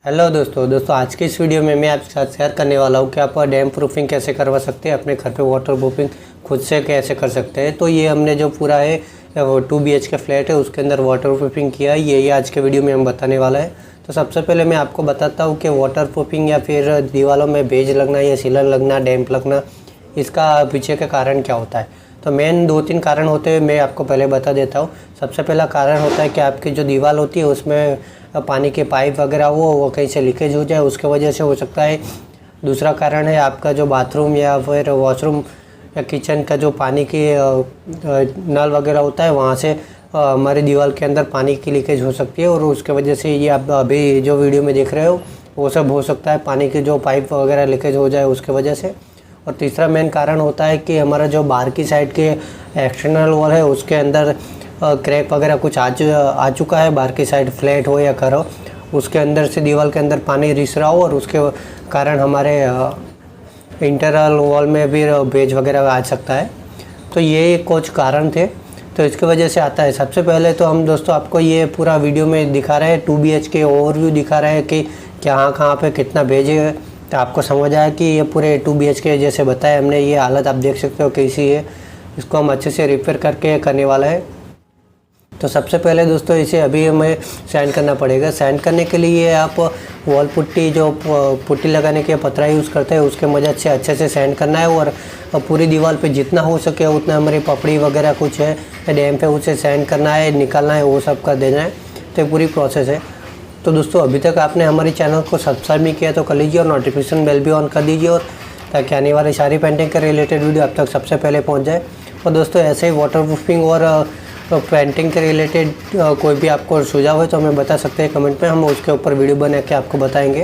Hello दोस्तों आज की इस वीडियो में मैं आपके साथ शेयर करने वाला हूँ कि आप डैम प्रूफिंग कैसे करवा सकते हैं, अपने घर पे वाटर प्रूफिंग खुद से कैसे कर सकते हैं। तो ये हमने जो पूरा है 2 BHK फ्लैट है उसके अंदर वाटर प्रूफिंग किया है, ये आज के वीडियो में हम बताने वाला है। तो सबसे पहले मैं आपको बताता हूँ कि वाटर प्रूफिंग या फिर दीवारों में बेज लगना या सीलन लगना, डैम्प लगना, इसका पीछे का कारण क्या होता है। तो मेन 2-3 कारण होते हैं, मैं आपको पहले बता देता हूँ। सबसे पहला कारण होता है कि आपकी जो दीवार होती है उसमें पानी के पाइप वगैरह वो कहीं से लीकेज हो जाए, उसके वजह से हो सकता है। दूसरा कारण है आपका जो बाथरूम या फिर वॉशरूम या किचन का जो पानी की नल वगैरह होता है वहाँ से हमारी दीवार के अंदर पानी की लीकेज हो सकती है और उसके वजह से ये आप अभी जो वीडियो में देख रहे हो वो सब हो सकता है, पानी की जो पाइप वगैरह लीकेज हो जाए उसके वजह से। और तीसरा मेन कारण होता है कि हमारा जो बाहर की साइड के एक्सटर्नल वॉल है उसके अंदर क्रैक वगैरह कुछ आ चुका है। बाहर की साइड फ्लैट हो या घर हो, उसके अंदर से दीवार के अंदर पानी रिस रहा हो और उसके कारण हमारे इंटरनल वॉल में भी बेज वगैरह आ सकता है। तो ये कुछ कारण थे, तो इसके वजह से आता है। सबसे पहले तो हम दोस्तों आपको ये पूरा वीडियो में दिखा रहे हैं, 2 BHK ओवरव्यू दिखा रहे हैं कि कहाँ पे कितना बेज है। तो आपको समझ आया कि ये पूरे 2 BHK जैसे बताया हमने, ये हालत आप देख सकते हो कैसी है। इसको हम अच्छे से रिपेयर करके करने वाला है। तो सबसे पहले दोस्तों इसे अभी हमें सैंड करना पड़ेगा। सैंड करने के लिए आप वॉल पुट्टी, जो पुट्टी लगाने के पतरा यूज़ करते हैं, उसके मदद से अच्छे से सैंड करना है और पूरी दीवार पे जितना हो सके उतना हमारी पपड़ी वगैरह कुछ है डैम पे उसे सैंड करना है, निकालना है, वो सब कर देना है। तो ये पूरी प्रोसेस है। तो दोस्तों अभी तक आपने हमारे चैनल को सब्सक्राइब नहीं किया तो कर लीजिए और नोटिफिकेशन बेल भी ऑन कर दीजिए, और ताकि आने वाली सारी पेंटिंग के रिलेटेड वीडियो आप तक सबसे पहले पहुँच जाए। और दोस्तों ऐसे ही वाटर प्रूफिंग और पेंटिंग के रिलेटेड कोई भी आपको सुझाव है तो हमें बता सकते हैं कमेंट में, हम उसके ऊपर वीडियो बना के आपको बताएंगे।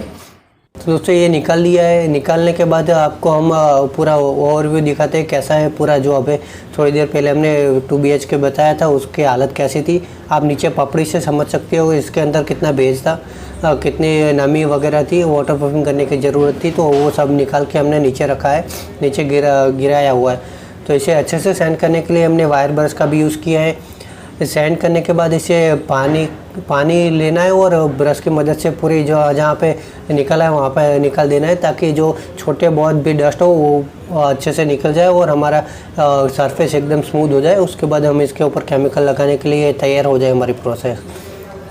तो दोस्तों ये निकाल लिया है। निकालने के बाद आपको हम पूरा ओवरव्यू दिखाते हैं कैसा है पूरा। जो अभी थोड़ी देर पहले हमने 2 BHK बताया था उसकी हालत कैसी थी, आप नीचे पपड़ी से समझ सकते हो इसके अंदर कितना बेज था, कितनी नमी वगैरह थी, वाटर प्रूफिंग करने की ज़रूरत थी। तो वो सब निकाल के हमने नीचे रखा है, नीचे गिराया हुआ है। तो इसे अच्छे से सैंड करने के लिए हमने वायर ब्रश का भी यूज़ किया है। सैंड करने के बाद इसे पानी लेना है और ब्रश की मदद से पूरी जो जहाँ पे निकला है वहाँ पे निकाल देना है, ताकि जो छोटे बहुत भी डस्ट हो वो अच्छे से निकल जाए और हमारा सरफेस एकदम स्मूथ हो जाए। उसके बाद हम इसके ऊपर केमिकल लगाने के लिए तैयार हो जाए हमारी प्रोसेस।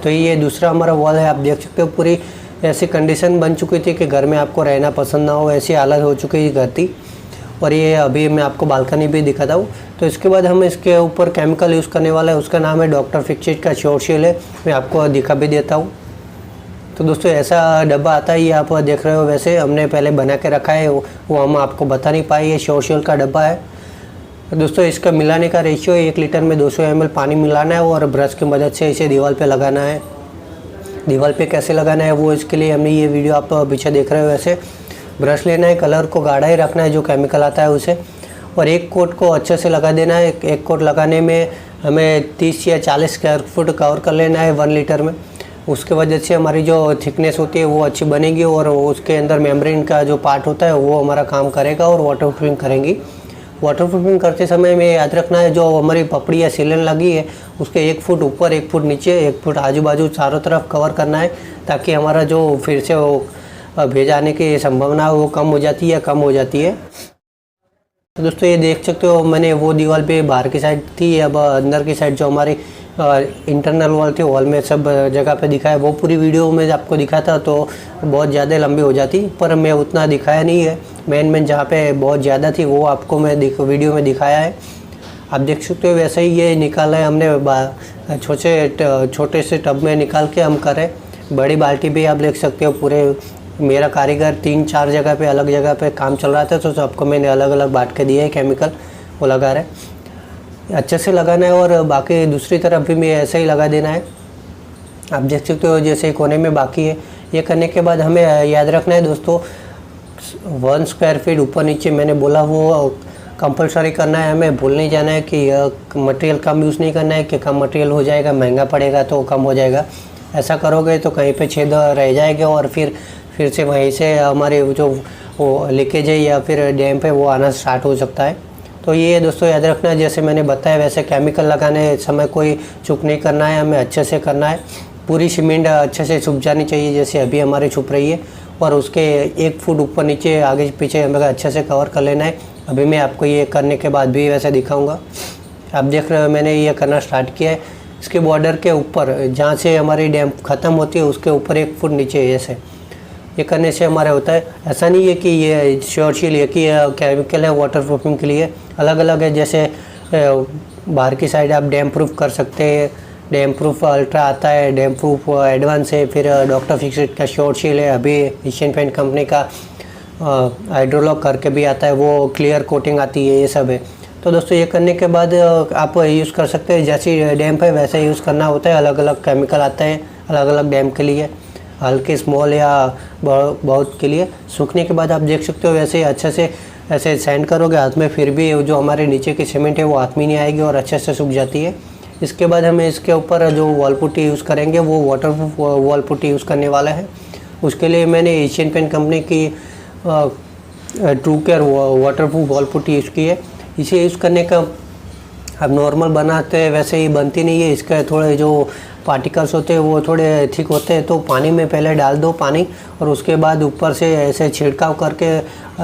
तो ये दूसरा हमारा वॉल है, आप देख सकते हो पूरी ऐसी कंडीशन बन चुकी थी कि घर में आपको रहना पसंद ना हो, ऐसी हालत हो चुकी घर थी। और ये अभी मैं आपको बालकनी भी दिखाता हूँ। तो इसके बाद हम इसके ऊपर केमिकल यूज़ करने वाला है, उसका नाम है dr.fixit का श्योर शील है, मैं आपको दिखा भी देता हूँ। तो दोस्तों ऐसा डब्बा आता है, ये आप देख रहे हो, वैसे हमने पहले बना के रखा है, वो हम आपको बता नहीं पाए। ये श्योर शील का डब्बा है। तो दोस्तों इसका मिलाने का रेशियो 1 लीटर में 200 ml पानी मिलाना है और ब्रश की मदद से इसे दीवार पर लगाना है। दीवार पर कैसे लगाना है वो इसके लिए हमने ये वीडियो आप पीछे देख रहे हो। वैसे ब्रश लेना है, कलर को गाढ़ा ही रखना है जो केमिकल आता है उसे, और एक कोट को अच्छे से लगा देना है। एक कोट लगाने में हमें 30 या 40 स्क्वायर फुट कवर कर लेना है 1 लीटर में। उसके वजह से हमारी जो थिकनेस होती है वो अच्छी बनेगी और उसके अंदर मेम्ब्रेन का जो पार्ट होता है वो हमारा काम करेगा और वाटर प्रूफिंग करेंगी। वाटर प्रूफिंग करते समय में याद रखना है, जो हमारी पपड़ी या सीलन लगी है उसके 1 फुट ऊपर, 1 फुट नीचे, 1 फुट आजू बाजू चारों तरफ कवर करना है, ताकि हमारा जो फिर से वो भेज आने की संभावना वो कम हो जाती है या कम हो जाती है। तो दोस्तों ये देख सकते हो मैंने वो दीवार पे बाहर की साइड थी, अब अंदर की साइड जो हमारी इंटरनल वॉल थी, वॉल में सब जगह पे दिखाया। वो पूरी वीडियो में आपको दिखाता तो बहुत ज़्यादा लंबी हो जाती, पर मैं उतना दिखाया नहीं है। मेन जहाँ पे बहुत ज़्यादा थी वो आपको मैं वीडियो में दिखाया है, आप देख सकते हो। वैसे ही ये निकाला है हमने, छोटे से टब में निकाल के हम करें। बड़ी बाल्टी भी आप देख सकते हो। पूरे मेरा कारीगर 3-4 जगह पे अलग जगह पे काम चल रहा था, तो सबको मैंने अलग अलग बांट के दिए है केमिकल, वो लगा रहे। अच्छे से लगाना है और बाकी दूसरी तरफ भी मैं ऐसे ही लगा देना है, आप देख सकते हो जैसे कोने में बाकी है। ये करने के बाद हमें याद रखना है दोस्तों, 1 स्क्वायर फीट ऊपर नीचे मैंने बोला वो कंपलसरी करना है। हमें भूल नहीं जाना है कि मटेरियल कम यूज़ नहीं करना है कि कम मटेरियल हो जाएगा, महंगा पड़ेगा तो कम हो जाएगा। ऐसा करोगे तो कहीं पे छेद रह जाएगा और फिर से वहीं से हमारे जो वो लीकेज है या फिर डैम्प है वो आना स्टार्ट हो सकता है। तो ये दोस्तों याद रखना, जैसे मैंने बताया वैसे केमिकल लगाने समय कोई चूक नहीं करना है, हमें अच्छे से करना है। पूरी सीमेंट अच्छे से छुप जानी चाहिए, जैसे अभी हमारे छुप रही है। और उसके 1 फुट ऊपर नीचे आगे पीछे हमें अच्छे से कवर कर लेना है। अभी मैं आपको ये करने के बाद भी वैसे दिखाऊंगा। आप देख रहे हो मैंने ये करना स्टार्ट किया है। इसके बॉर्डर के ऊपर जहाँ से हमारी डैम्प ख़त्म होती है उसके ऊपर 1 फुट नीचे जैसे ये करने से हमारा होता है। ऐसा नहीं है कि ये श्योर शील है कि ये केमिकल है वाटर प्रूफिंग के लिए, अलग अलग है। जैसे बाहर की साइड आप डैम्प प्रूफ कर सकते हैं, डैम्प प्रूफ अल्ट्रा आता है, डैम्प प्रूफ एडवांस है, फिर dr.fixit का श्योर शील है, अभी एशियन पेंट कंपनी का हाइड्रोलॉक करके भी आता है, वो क्लियर कोटिंग आती है, ये सब है। तो दोस्तों ये करने के बाद आप यूज़ कर सकते हैं, जैसी डैम्प है वैसे यूज़ करना होता है। अलग अलग केमिकल आता है अलग अलग डैम्प के लिए, हल्के स्मॉल या बहुत के लिए। सूखने के बाद आप देख सकते हो वैसे अच्छे से ऐसे सैंड करोगे हाथ में, फिर भी जो हमारे नीचे की सीमेंट है वो हाथ में नहीं आएगी और अच्छे से सूख जाती है। इसके बाद हमें इसके ऊपर जो वॉल पुट्टी यूज़ करेंगे वो वाटरप्रूफ वॉल पुट्टी यूज़ करने वाला है। उसके लिए मैंने एशियन पेंट कंपनी की true care waterproof wall putty use की है। इसे यूज़ करने का अब नॉर्मल बनाते हैं वैसे ही बनती नहीं है, इसके थोड़े जो पार्टिकल्स होते हैं वो थोड़े थिक होते हैं। तो पानी में पहले डाल दो पानी, और उसके बाद ऊपर से ऐसे छिड़काव करके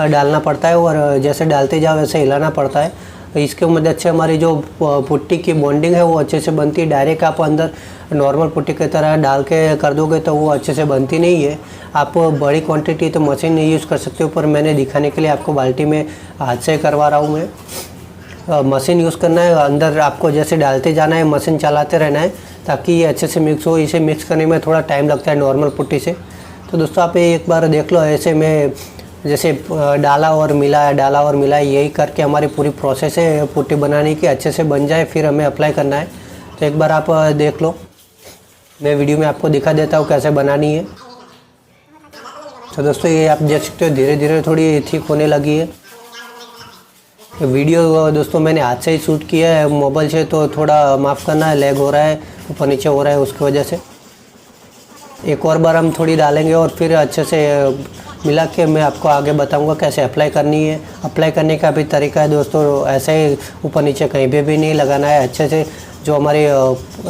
डालना पड़ता है, और जैसे डालते जाओ वैसे हिलाना पड़ता है। इसके मदद से हमारी जो पुट्टी की बॉन्डिंग है वो अच्छे से बनती है। डायरेक्ट आप अंदर नॉर्मल पुट्टी की तरह डाल के कर दोगे तो वो अच्छे से बनती नहीं है। आप बड़ी क्वांटिटी तो मशीन नहीं यूज़ कर सकते हो, पर मैंने दिखाने के लिए आपको बाल्टी में हाथ से करवा रहा हूँ मैं। मशीन यूज़ करना है, अंदर आपको जैसे डालते जाना है, मशीन चलाते रहना है ताकि ये अच्छे से मिक्स हो। इसे मिक्स करने में थोड़ा टाइम लगता है नॉर्मल पुट्टी से। तो दोस्तों आप एक बार देख लो, ऐसे में जैसे डाला और मिला यही करके हमारी पूरी प्रोसेस है पुट्टी बनाने की, अच्छे से बन जाए फिर हमें अप्लाई करना है। तो एक बार आप देख लो, मैं वीडियो में आपको दिखा देता हूँ कैसे बनानी है। तो दोस्तों ये आप देख सकते हो धीरे धीरे थोड़ी ठीक होने लगी है। वीडियो दोस्तों मैंने हाथ से ही शूट किया है, मोबाइल से तो थोड़ा माफ़ करना है, लैग हो रहा है, ऊपर नीचे हो रहा है, उसकी वजह से। एक और बार हम थोड़ी डालेंगे और फिर अच्छे से मिला के मैं आपको आगे बताऊंगा कैसे अप्लाई करनी है। अप्लाई करने का भी तरीका है दोस्तों, ऐसे ही ऊपर नीचे कहीं पे भी नहीं लगाना है। अच्छे से जो हमारी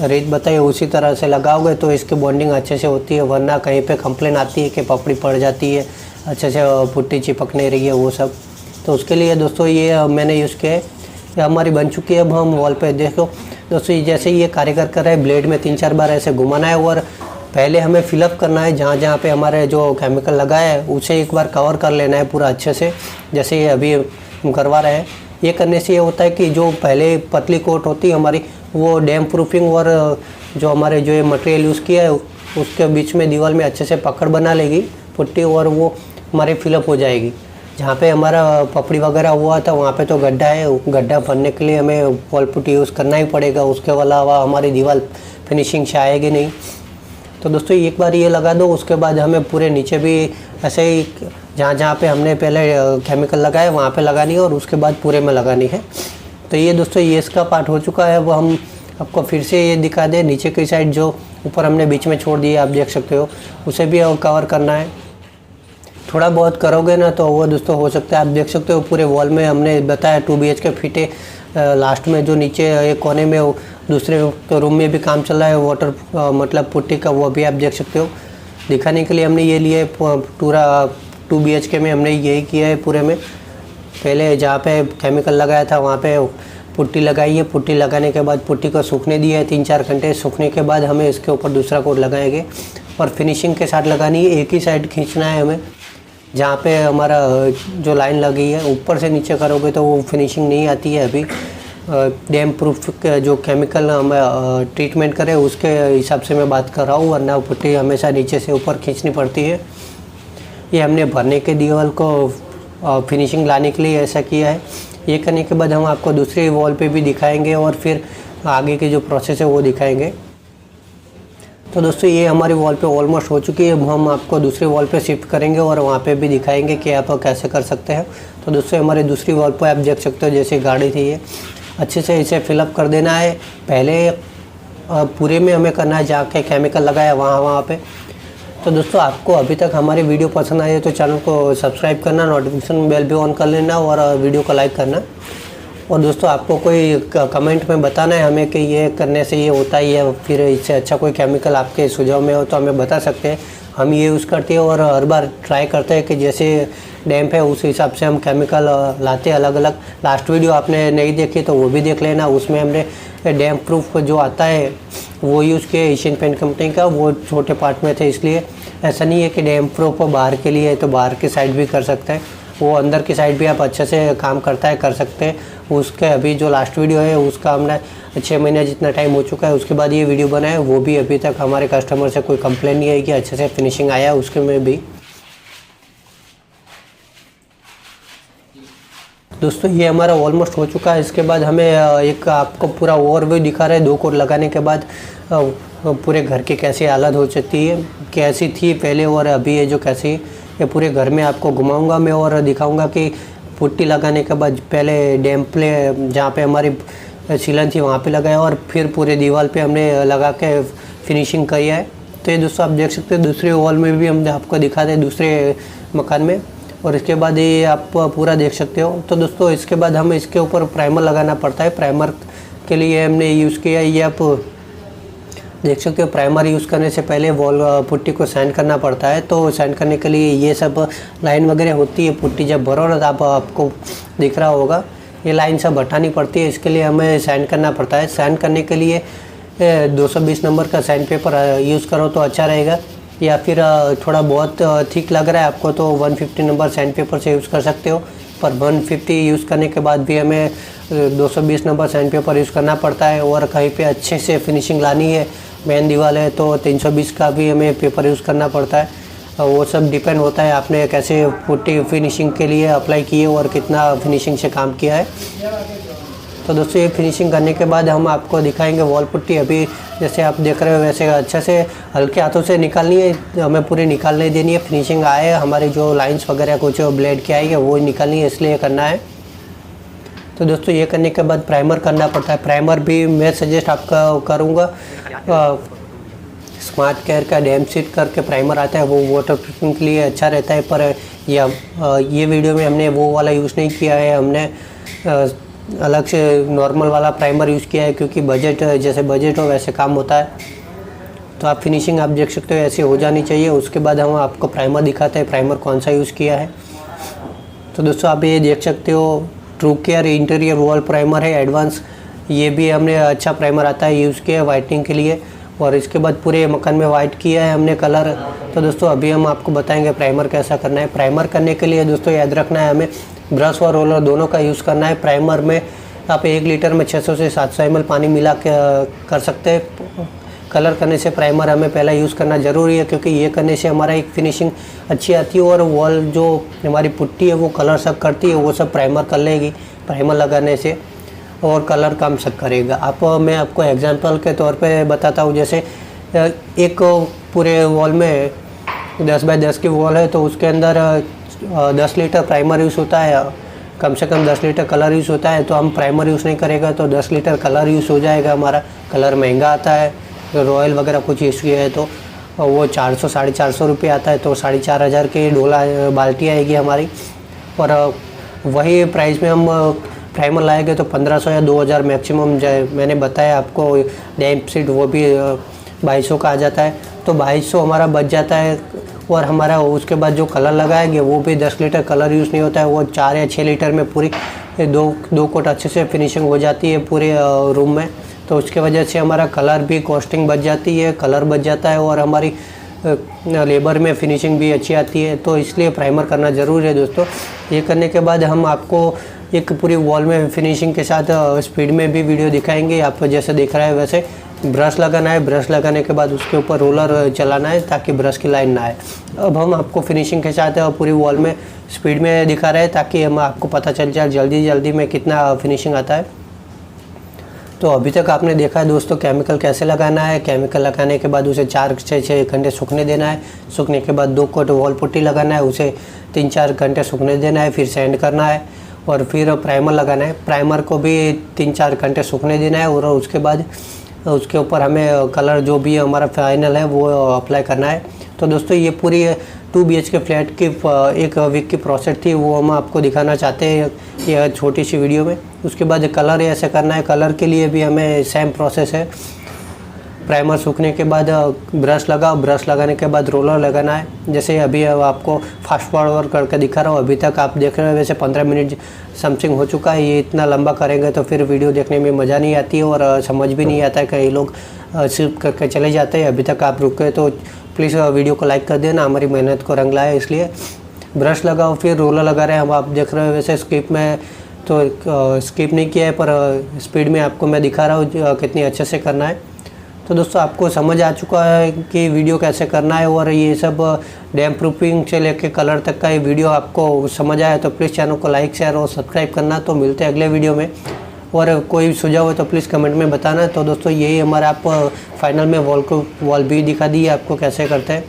रीत बताई उसी तरह से लगाओगे तो इसकी बॉन्डिंग अच्छे से होती है, वरना कहीं पे कंप्लेन आती है कि पपड़ी पड़ जाती है, अच्छे से पुट्टी चिपक नहीं रही है वो सब। तो उसके लिए दोस्तों ये मैंने यूज़ किया है, ये हमारी बन चुकी है। अब हम वॉल पे देखो दोस्तों, जैसे ये कारीगर कर रहा है, ब्लेड में 3-4 बार ऐसे घुमाना है और पहले हमें फिलअप करना है जहाँ जहाँ पे हमारे जो केमिकल लगा है उसे एक बार कवर कर लेना है पूरा अच्छे से, जैसे ये अभी हम करवा रहे हैं। ये करने से ये होता है कि जो पहले पतली कोट होती है हमारी वो डैम्प प्रूफिंग और जो हमारे जो ये मटेरियल यूज़ किया है उसके बीच में दीवार में अच्छे से पकड़ बना लेगी पुट्टी, और वो हमारी फिलअप हो जाएगी। जहाँ पे हमारा पपड़ी वगैरह हुआ था वहाँ पे तो गड्ढा है, गड्ढा भरने के लिए हमें वॉल पुट्टी यूज़ करना ही पड़ेगा, उसके अलावा हमारी दीवार फिनिशिंग से आएगी नहीं। तो दोस्तों एक बार ये लगा दो, उसके बाद हमें पूरे नीचे भी ऐसे ही जहाँ जहाँ पे हमने पहले केमिकल लगाया वहाँ पे लगानी है और उसके बाद पूरे में लगानी है। तो ये दोस्तों ये इसका पार्ट हो चुका है। वो हम आपको फिर से ये दिखा दें, नीचे की साइड जो ऊपर हमने बीच में छोड़ दिया आप देख सकते हो, उसे भी कवर करना है। थोड़ा बहुत करोगे ना तो वो दोस्तों हो सकता है, आप देख सकते हो पूरे वॉल में हमने बताया 2 BHK फिटे। लास्ट में जो नीचे एक कोने में दूसरे रूम में भी काम चल रहा है वाटर मतलब पुट्टी का, वो भी आप देख सकते हो। दिखाने के लिए हमने ये लिए पूरा 2 BHK में हमने यही किया है पूरे में। पहले जहाँ पे केमिकल लगाया था वहाँ पे पुट्टी लगाई है, पुट्टी लगाने के बाद पुट्टी को सूखने दिया है 3-4 घंटे। सूखने के बाद हमें इसके ऊपर दूसरा कोट लगाएंगे और फिनिशिंग के साथ लगानी है। एक ही साइड खींचना है हमें, जहाँ पे हमारा जो लाइन लगी है ऊपर से नीचे करोगे तो वो फिनिशिंग नहीं आती है। अभी डैम्प प्रूफ जो केमिकल हम ट्रीटमेंट करें उसके हिसाब से मैं बात कर रहा हूँ, वरना पुट्टी हमेशा नीचे से ऊपर खींचनी पड़ती है। ये हमने भरने के दीवार को फिनिशिंग लाने के लिए ऐसा किया है। ये करने के बाद हम आपको दूसरी वॉल पे भी दिखाएंगे और फिर आगे की जो प्रोसेस है वो दिखाएंगे। तो दोस्तों ये हमारी वॉल पे ऑलमोस्ट हो चुकी है। हम आपको दूसरी वॉल पे शिफ्ट करेंगे और वहाँ पे भी दिखाएंगे कि आप कैसे कर सकते हैं। तो दोस्तों हमारी दूसरी वॉल पे आप देख सकते हो जैसे गाड़ी थी, ये अच्छे से इसे फिलअप कर देना है। पहले पूरे में हमें करना है जाके केमिकल लगाया वहाँ पे। तो दोस्तों आपको अभी तक हमारी वीडियो पसंद आई है तो चैनल को सब्सक्राइब करना, नोटिफिकेशन बेल भी ऑन कर लेना और वीडियो को लाइक करना। और दोस्तों आपको कोई कमेंट में बताना है हमें कि ये करने से ये होता ही है, फिर इससे अच्छा कोई केमिकल आपके सुझाव में हो तो हमें बता सकते हैं। हम ये यूज़ करते हैं और हर बार ट्राई करते हैं कि जैसे डैम्प है उस हिसाब से हम केमिकल लाते हैं अलग अलग। लास्ट वीडियो आपने नहीं देखी तो वो भी देख लेना, उसमें हमने डैम्प प्रूफ जो आता है वो यूज़ किया एशियन पेंट कंपनी का, वो छोटे पार्ट में थे। इसलिए ऐसा नहीं है कि डैम्प प्रूफ बाहर के लिए है तो बाहर की साइड भी कर सकते हैं, वो अंदर की साइड भी आप अच्छे से काम करता है कर सकते हैं। उसके अभी जो लास्ट वीडियो है उसका हमने 6 महीने जितना टाइम हो चुका है उसके बाद ये वीडियो बना है, वो भी अभी तक हमारे कस्टमर से कोई कंप्लेन नहीं आई कि अच्छे से फिनिशिंग आया उसके में भी। दोस्तों ये हमारा ऑलमोस्ट हो चुका है। इसके बाद हमें एक आपको पूरा ओवरव्यू दिखा रहा है 2 कोट लगाने के बाद पूरे घर की कैसी हालत हो सकती है, कैसी थी पहले और अभी है जो कैसी, ये पूरे घर में आपको घुमाऊंगा मैं और दिखाऊंगा कि पुट्टी लगाने के बाद पहले डैम्प प्ले जहाँ पे हमारी सीलन थी वहाँ पे लगाया और फिर पूरे दीवार पे हमने लगा के फिनिशिंग करी है। तो ये दोस्तों आप देख सकते हो दूसरे वॉल में भी हम आपको दिखाते हैं दूसरे मकान में, और इसके बाद ये आप पूरा देख सकते हो। तो दोस्तों इसके बाद हमें इसके ऊपर प्राइमर लगाना पड़ता है। प्राइमर के लिए हमने यूज़ किया, ये आप देख सकते हो प्राइमर यूज़ करने से पहले वॉल पुट्टी को सैंड करना पड़ता है। तो सैंड करने के लिए ये सब लाइन वगैरह होती है, पुट्टी जब भरो ना तो आपको दिख रहा होगा ये लाइन सब हटानी पड़ती है, इसके लिए हमें सैंड करना पड़ता है। सैंड करने के लिए 220 नंबर का सैंड पेपर यूज़ करो तो अच्छा रहेगा, या फिर थोड़ा बहुत थिक लग रहा है आपको तो 150 नंबर सैंड पेपर से यूज़ कर सकते हो। पर 150 यूज़ करने के बाद भी हमें 220 नंबर सैंड पेपर यूज़ करना पड़ता है। और कहीं पे अच्छे से फिनिशिंग लानी है, मेन दीवार है तो 320 का भी हमें पेपर यूज़ करना पड़ता है। वो सब डिपेंड होता है आपने कैसे पुट्टी फिनिशिंग के लिए अप्लाई की है और कितना फिनिशिंग से काम किया है। तो दोस्तों ये फिनिशिंग करने के बाद हम आपको दिखाएंगे वॉल पुट्टी। अभी जैसे आप देख रहे हो वैसे अच्छे से हल्के हाथों से निकालनी है, हमें पूरी निकालने देनी है। फिनिशिंग आए हमारी जो लाइंस वगैरह कुछ ब्लेड के आएगी वो निकालनी है, इसलिए करना है। तो दोस्तों ये करने के बाद प्राइमर करना पड़ता है। प्राइमर भी मैं सजेस्ट आपका करूँगा, स्मार्ट केयर का डैम्प शीट करके प्राइमर आता है, वो वाटर प्रूफिंग के लिए अच्छा रहता है। पर ये वीडियो में हमने वो वाला यूज़ नहीं किया है, हमने अलग से नॉर्मल वाला प्राइमर यूज़ किया है, क्योंकि बजट जैसे बजट हो वैसे काम होता है। तो आप फिनिशिंग आप देख सकते हो ऐसी हो जानी चाहिए। उसके बाद हम आपको प्राइमर दिखाते हैं प्राइमर कौन सा यूज़ किया है। तो दोस्तों आप ये देख सकते हो true care interior wall primer है एडवांस, ये भी हमने अच्छा प्राइमर आता है यूज़ किया है वाइटनिंग के लिए। और इसके बाद पूरे मकान में वाइट किया है हमने कलर। तो दोस्तों अभी हम आपको बताएंगे प्राइमर कैसा करना है। प्राइमर करने के लिए दोस्तों याद रखना है हमें ब्रश और रोलर दोनों का यूज़ करना है। प्राइमर में आप 1 लीटर में 600 से 700 ml पानी मिला के कर सकते हैं। कलर करने से प्राइमर हमें पहला यूज़ करना ज़रूरी है, क्योंकि ये करने से हमारा एक फिनिशिंग अच्छी आती है और वॉल जो हमारी पुट्टी है वो कलर सब करती है, वो सब प्राइमर कर लेगी प्राइमर लगाने से, और कलर कम सब करेगा। मैं आपको एग्जांपल के तौर पे बताता हूँ। जैसे एक पूरे वॉल में 10 बाय 10 की वॉल है तो उसके अंदर 10 लीटर प्राइमर यूज़ होता है, कम से कम 10 लीटर कलर यूज़ होता है। तो हम प्राइमर यूज़ नहीं करेगा तो 10 लीटर कलर यूज़ हो जाएगा हमारा। कलर महंगा आता है, रॉयल वगैरह कुछ यूज़ किया है तो वो 400 साढ़े 400 रुपये आता है, तो 4,500 की डोला बाल्टी आएगी हमारी। और वही प्राइस में हम प्राइमर लाएंगे तो 1500 या 2000 मैक्सिमम जाए। मैंने बताया आपको डैम्प शीट वो भी 2200 का आ जाता है, तो 2200 हमारा बच जाता है। और हमारा उसके बाद जो कलर लगाएंगे वो भी 10 लीटर कलर यूज़ नहीं होता है, वो 4 या 6 लीटर में पूरी दो कोट अच्छे से फिनिशिंग हो जाती है पूरे रूम में। तो उसके वजह से हमारा कलर भी कॉस्टिंग बच जाती है, कलर बच जाता है और हमारी लेबर में फिनिशिंग भी अच्छी आती है। तो इसलिए प्राइमर करना ज़रूरी है दोस्तों। ये करने के बाद हम आपको एक पूरी वॉल में फिनिशिंग के साथ स्पीड में भी वीडियो दिखाएंगे। आप जैसे देख रहा है वैसे ब्रश लगाना है, ब्रश लगाने के बाद उसके ऊपर रोलर चलाना है ताकि ब्रश की लाइन ना आए। अब हम आपको फिनिशिंग के साथ पूरी वॉल में स्पीड में दिखा रहे हैं ताकि हम आपको पता चल जाए जल्दी जल्दी में कितना फिनिशिंग आता है। तो अभी तक आपने देखा है दोस्तों केमिकल कैसे लगाना है। केमिकल लगाने के बाद उसे 4 से 6 घंटे सूखने देना है। सूखने के बाद 2 कोट वॉल पुट्टी लगाना है, उसे 3-4 घंटे सूखने देना है, फिर सैंड करना है और फिर प्राइमर लगाना है। प्राइमर को भी 3-4 घंटे सूखने देना है और उसके बाद उसके ऊपर हमें कलर जो भी हमारा फाइनल है वो अप्लाई करना है। तो दोस्तों ये पूरी 2 BHK फ्लैट की 1 वीक की प्रोसेस थी, वो हम आपको दिखाना चाहते हैं यह छोटी सी वीडियो में। उसके बाद कलर ऐसे करना है, कलर के लिए भी हमें सेम प्रोसेस है। प्राइमर सूखने के बाद ब्रश लगाओ, ब्रश लगाने के बाद रोलर लगाना है। जैसे अभी आपको फास्ट फॉरवर्ड करके दिखा रहा हूँ, अभी तक आप देख रहे हो वैसे 15 मिनट समथिंग हो चुका है। ये इतना लंबा करेंगे तो फिर वीडियो देखने में मज़ा नहीं आती है और समझ भी नहीं आता है, कई लोग स्किप करके चले जाते हैं। अभी तक आप रुके तो प्लीज़ वीडियो को लाइक कर देना, हमारी मेहनत को रंग लाए। इसलिए ब्रश लगाओ, फिर रोलर लगा रहे हैं हम, आप देख रहे हो वैसे स्किप में तो स्किप नहीं किया है, पर स्पीड में आपको मैं दिखा रहा हूँ कितनी अच्छे से करना है। तो दोस्तों आपको समझ आ चुका है कि वीडियो कैसे करना है, और ये सब डैम्प प्रूफिंग से लेके कलर तक का ये वीडियो आपको समझ आया तो प्लीज़ चैनल को लाइक शेयर और सब्सक्राइब करना। तो मिलते हैं अगले वीडियो में, और कोई सुझाव हो तो प्लीज़ कमेंट में बताना। तो दोस्तों यही हमारा आप फाइनल में वॉल भी दिखा दी है आपको कैसे करते हैं।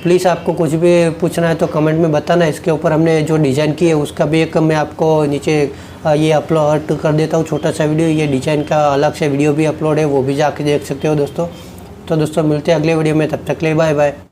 प्लीज़ आपको कुछ भी पूछना है तो कमेंट में बताना। इसके ऊपर हमने जो डिज़ाइन की है उसका भी एक मैं आपको नीचे ये अपलोड कर देता हूँ छोटा सा वीडियो। ये डिज़ाइन का अलग से वीडियो भी अपलोड है, वो भी जाके देख सकते हो दोस्तों। तो दोस्तों मिलते हैं अगले वीडियो में, तब तक के लिए बाय बाय।